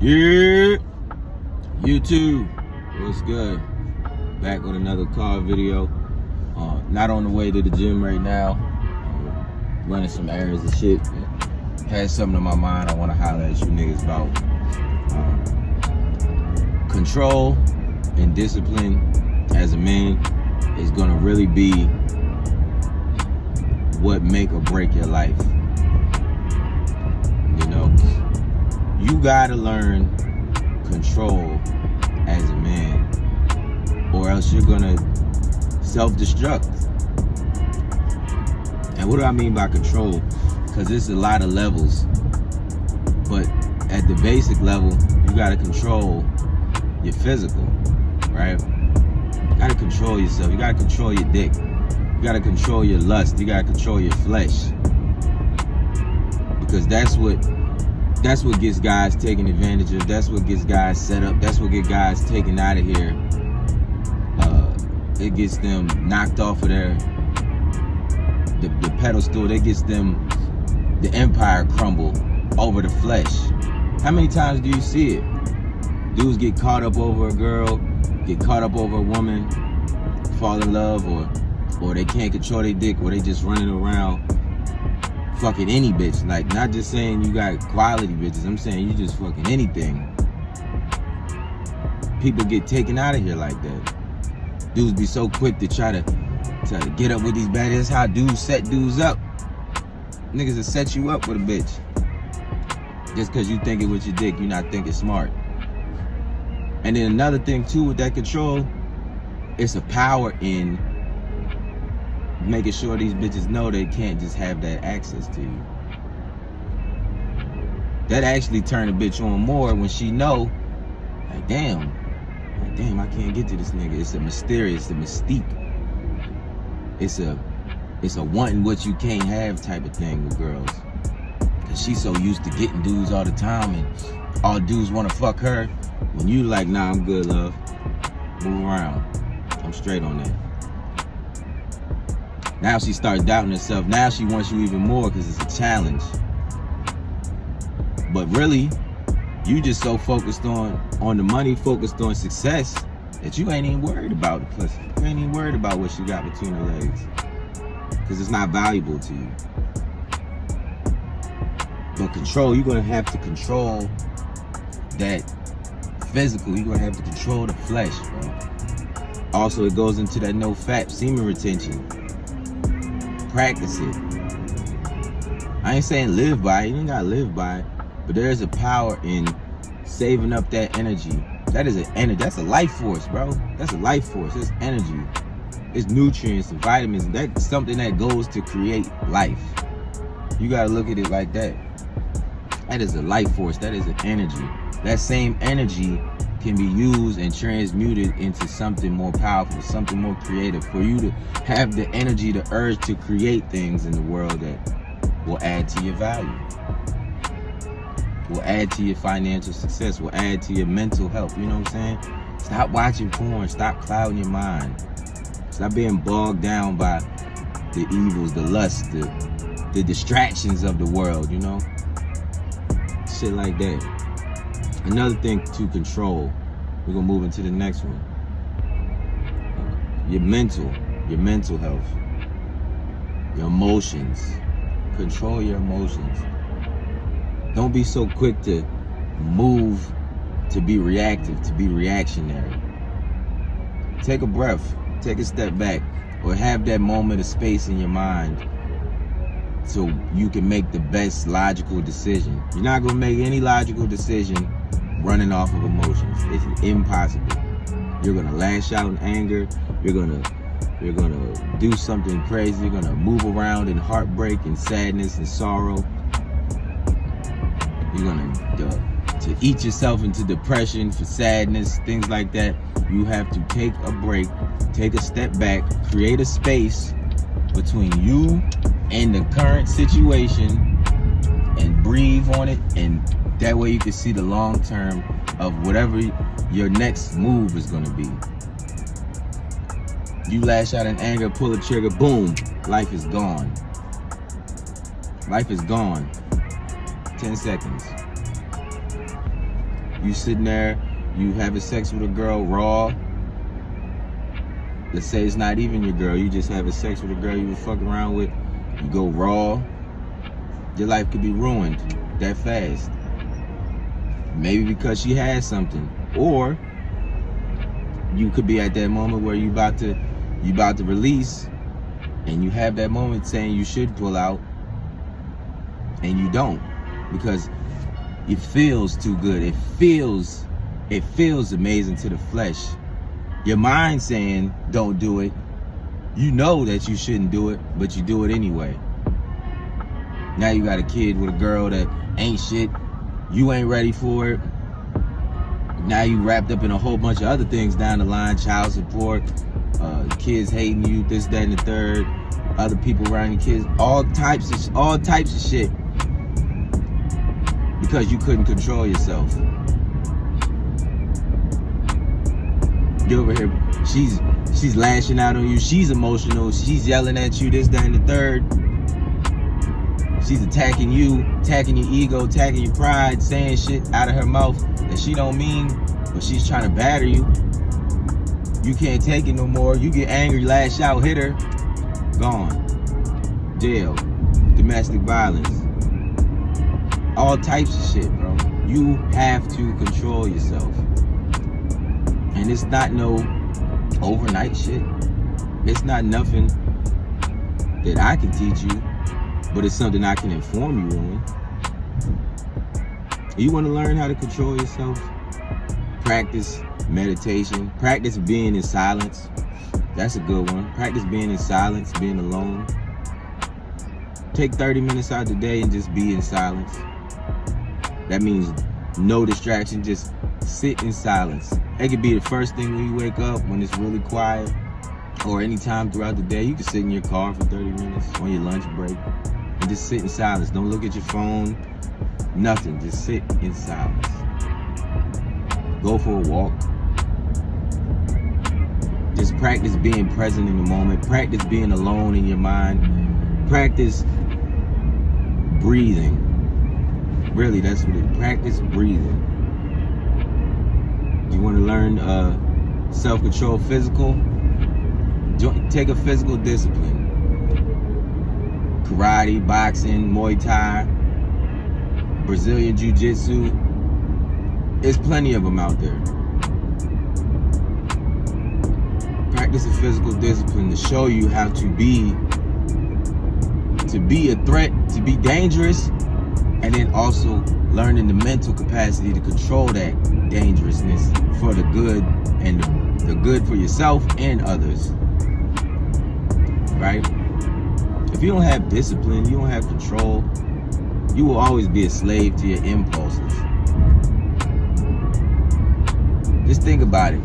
Yeah, YouTube, what's good? Back with another car video. Not on the way to the gym right now. Running some errands and shit. Had something in my mind I want to holler at you niggas about. Control and discipline as a man is gonna really be what make or break your life. You know, you gotta learn control as a man, or else you're gonna self-destruct. And what do I mean by control? Because it's a lot of levels, but at the basic level, you gotta control your physical, right? You gotta control yourself. You gotta control your dick. You gotta control your lust. You gotta control your flesh, because that's what gets guys taken advantage of. That's what gets guys set up. That's what gets guys taken out of here. It gets them knocked off of the pedestal. It gets them the empire crumble over the flesh. How many times do you see it? Dudes get caught up over a girl, get caught up over a woman, fall in love, or they can't control their dick, or they just running around fucking any bitch. Like, not just saying you got quality bitches, I'm saying you just fucking anything. People get taken out of here like that. Dudes be so quick to try to get up with these bad. That's how dudes set dudes up. Niggas will set you up with a bitch. Just because you thinking with your dick, you're not thinking smart. And then another thing too with that control, it's a power in making sure these bitches know they can't just have that access to you. That actually turn a bitch on more when she know, like damn, I can't get to this nigga. It's a mystique. It's a wanting what you can't have type of thing with girls. Cause she's so used to getting dudes all the time, and all dudes want to fuck her. When you like, nah, I'm good, love. Move around. I'm straight on that. Now she starts doubting herself. Now she wants you even more because it's a challenge. But really, you just so focused on the money, focused on success, that you ain't even worried about the pussy. You ain't even worried about what she got between her legs. Because it's not valuable to you. But control, you're going to have to control that physical. You're going to have to control the flesh, bro. Also, it goes into that no fat semen retention. Practice it. I ain't saying live by it. You ain't got to live by it. But there is a power in saving up that energy. That is an energy. That's a life force, bro. That's a life force. It's energy. It's nutrients and vitamins. That's something that goes to create life. You got to look at it like that. That is a life force. That is an energy. That same energy can be used and transmuted into something more powerful, something more creative, for you to have the energy, the urge to create things in the world that will add to your value, will add to your financial success, will add to your mental health. You know what I'm saying? Stop watching porn. Stop clouding your mind. Stop being bogged down by the evils, the lust, the distractions of the world, you know? Shit like that. Another thing to control, we're gonna move into the next one. Your mental health, your emotions. Control your emotions. Don't be so quick to move, to be reactive, to be reactionary. Take a breath, take a step back, or have that moment of space in your mind so you can make the best logical decision. You're not gonna make any logical decision running off of emotions. It's impossible. You're gonna lash out in anger. You're gonna do something crazy. You're gonna move around in heartbreak and sadness and sorrow. You're gonna to eat yourself into depression for sadness, things like that. You have to take a break, take a step back, create a space between you and the current situation, and breathe on it, and that way you can see the long term of whatever your next move is going to be. You lash out in anger, pull the trigger, boom, life is gone. Life is gone. 10 seconds. You sitting there, you having sex with a girl raw. Let's say it's not even your girl, you just having sex with a girl you were fucking around with. You go raw. Your life could be ruined that fast. Maybe because she has something, or you could be at that moment where you about to release, and you have that moment saying you should pull out, and you don't, because it feels too good. It feels amazing to the flesh. Your mind saying don't do it. You know that you shouldn't do it, but you do it anyway. Now you got a kid with a girl that ain't shit. You ain't ready for it. Now you wrapped up in a whole bunch of other things down the line, child support, kids hating you, this, that, and the third, other people around your kids, all types of shit, because you couldn't control yourself. You over here, she's lashing out on you, she's emotional, she's yelling at you, this, that, and the third. She's attacking you, attacking your ego, attacking your pride, saying shit out of her mouth that she don't mean, but she's trying to batter you. You can't take it no more. You get angry, lash out, hit her, gone. Jail, domestic violence, all types of shit, bro. You have to control yourself. And it's not no overnight shit. It's not nothing that I can teach you, but it's something I can inform you on. You want to learn how to control yourself? Practice meditation. Practice being in silence. That's a good one. Practice being in silence, being alone. Take 30 minutes out of the day and just be in silence. That means no distraction, just sit in silence. It could be the first thing when you wake up, when it's really quiet, or anytime throughout the day. You can sit in your car for 30 minutes on your lunch break and just sit in silence. Don't look at your phone, nothing. Just sit in silence. Go for a walk. Just practice being present in the moment. Practice being alone in your mind. Practice breathing. Really, that's what it is. Practice breathing. You want to learn self-control physical? Take a physical discipline. Karate, boxing, Muay Thai, Brazilian Jiu-Jitsu. There's plenty of them out there. Practice a physical discipline to show you how to be a threat, to be dangerous, and then also learning the mental capacity to control that dangerousness for the good, and the good for yourself and others. Right? If you don't have discipline, you don't have control, you will always be a slave to your impulses. Just think about it.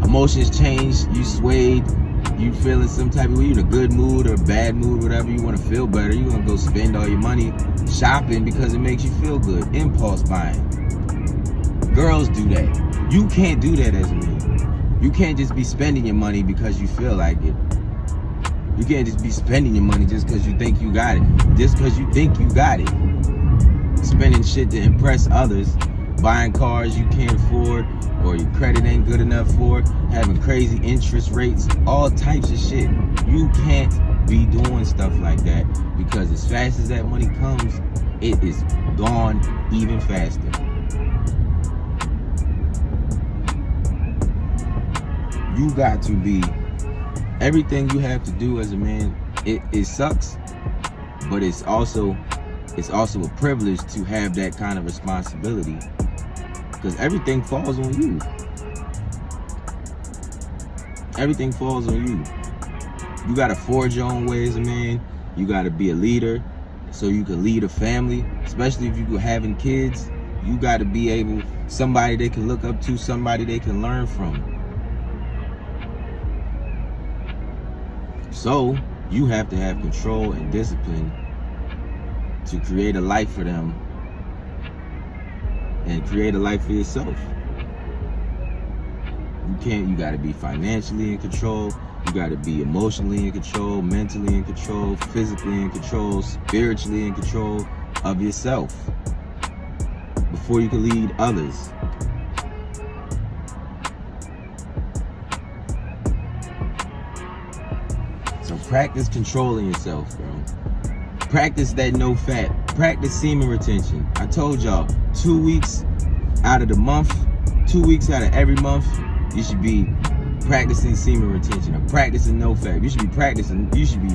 Emotions change, you swayed, you feeling some type of way, you in a good mood or a bad mood, whatever, you want to feel better, you're going to go spend all your money shopping because it makes you feel good. Impulse buying. Girls do that. You can't do that as a man. You can't just be spending your money because you feel like it. You can't just be spending your money just because you think you got it. Just because you think you got it. Spending shit to impress others. Buying cars you can't afford, or your credit ain't good enough for it. Having crazy interest rates. All types of shit. You can't be doing stuff like that, because as fast as that money comes, it is gone even faster. You got to be, everything you have to do as a man, it sucks, but it's also a privilege to have that kind of responsibility, because everything falls on you. Everything falls on you. You got to forge your own way as a man. You got to be a leader so you can lead a family, especially if you're having kids. You got to be able, somebody they can look up to, somebody they can learn from. So you have to have control and discipline to create a life for them and create a life for yourself. You got to be financially in control. You got to be emotionally in control, mentally in control, physically in control, spiritually in control of yourself. before you can lead others. So practice controlling yourself, bro. Practice that no fat. Practice semen retention. I told y'all, 2 weeks out of the month, 2 weeks out of every month, you should be practicing semen retention or practicing no fat. You should be practicing, you should be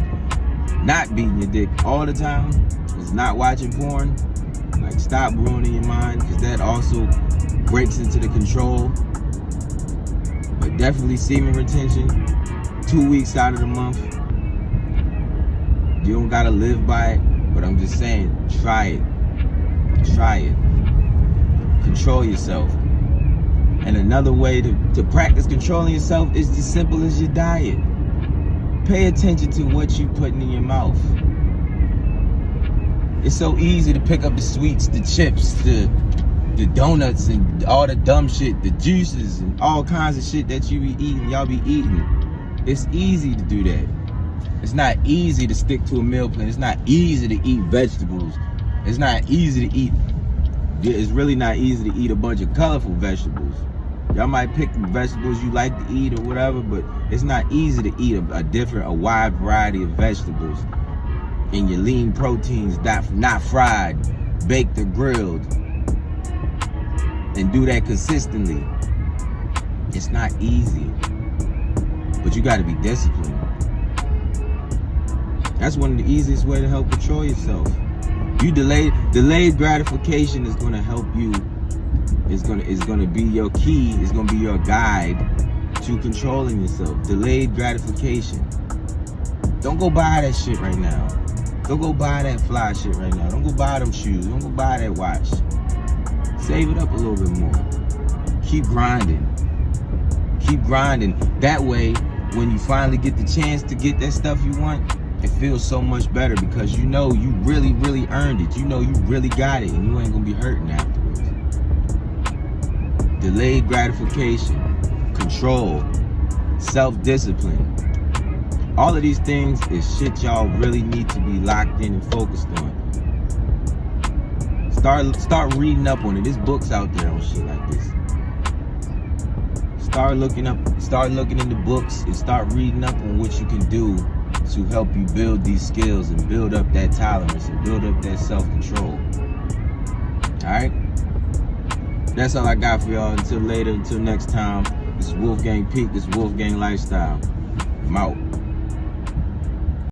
not beating your dick all the time. It's not watching porn. Like, stop ruining your mind, because that also breaks into the control. But definitely semen retention, 2 weeks out of the month. You don't gotta live by it, but I'm just saying, try it. Try it. Control yourself. And another way to practice controlling yourself is as simple as your diet. Pay attention to what you're putting in your mouth. It's so easy to pick up the sweets, the chips, the donuts, and all the dumb shit, the juices, and all kinds of shit that you be eating, y'all be eating. It's easy to do that. It's not easy to stick to a meal plan. It's not easy to eat vegetables. It's not easy to eat. It's really not easy to eat a bunch of colorful vegetables. Y'all might pick the vegetables you like to eat or whatever, but it's not easy to eat a wide variety of vegetables. And your lean proteins, not fried, baked or grilled. And do that consistently. It's not easy. But you gotta be disciplined. That's one of the easiest ways to help control yourself. You delayed gratification is gonna help you. It's gonna be your key. It's gonna be your guide to controlling yourself. Delayed gratification. Don't go buy that shit right now. Don't go buy that fly shit right now. Don't go buy them shoes. Don't go buy that watch. Save it up a little bit more. Keep grinding. Keep grinding. That way, when you finally get the chance to get that stuff you want, it feels so much better, because you know you really, really earned it. You know you really got it, and you ain't gonna be hurting afterwards. Delayed gratification, control, self-discipline. All of these things is shit y'all really need to be locked in and focused on. Start reading up on it. There's books out there on shit like this. Start looking into books and start reading up on what you can do to help you build these skills and build up that tolerance and build up that self-control. Alright? That's all I got for y'all. Until later, until next time. This is Wolfgang Peak, this is Wolfgang Lifestyle. I'm out.